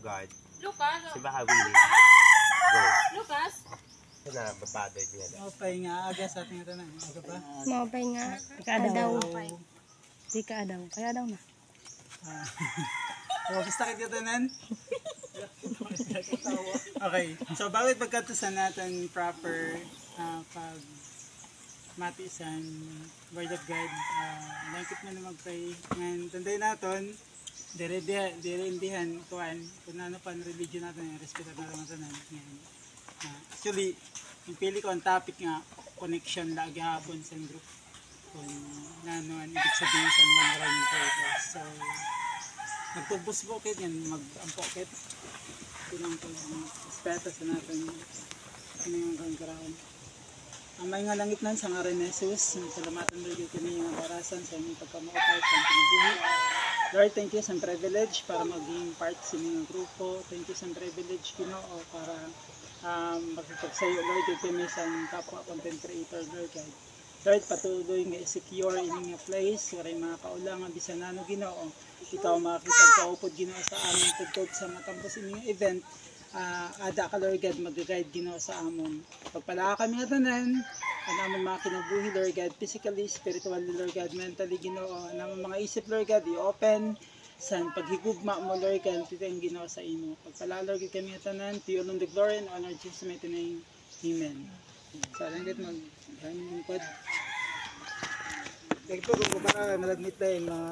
God. Lucas. Si Baha Willie. Go. Lucas. Na babadoy niya. Mapay nga aga sa ating tanan. Aga pa? Mapay nga. Ikaadaw. Ikaadaw. Kaya daw na. Gusto kita tanan? Okay. So, bawat pagkatusan natin proper pag matisan word of God. Langkit na na mag-pray. Ngayon, tanday natin, dire-indihan kuan kung ano pa ang religion natin, respeto natin ang tanan. Actually, yung pili ko ang topic nga, connection lagi hapon sa group. Kung ano ang ibig sabihin sa mga maraming purpose. So, nagtubos po kit yan, mag-ampokit. Pinang respeto sa natin ano yung kangkaraon. Ang may nga langit nan sa ngaran ni Jesus, salamatan Lord yung kini yung barasan sa inyong pagkamakapay sa pinabuhi. Lord, thank you sa privilege para maging part sa inyong grupo. Thank you sa privilege, Ginoo, para magpagsayo, Lord, yung kini sa kapwa content creator, Lord, God. Lord, patuloy nga secure ining place, waray mga kaulangan, bisan nano, Ginoo. Ikaw makakipagkaupod, Ginoo, sa aming tugtog sa matambos ining event. Ada ka, Lord God, mag-guide, Ginoo, sa amon. Pagpala kami nga tanan, ang amon mga kinabuhi, Lord God, physically, spiritually, Lord God, mentally, Ginoo, ang amon mga isip, Lord God, i-open sa paghigugma mo, Lord God, titang Ginoo sa imo. Pagpala, Lord God, kami nga tanan, to you alone the glory and honor, Jesus' mighty name. Amen. Sa langit, mag-hangin lingkod. Ito, kung kumara, malagmit na yung mga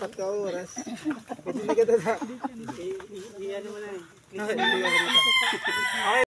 4 ka oras. Pwede na ka na. Iyan mo na eh. Okay.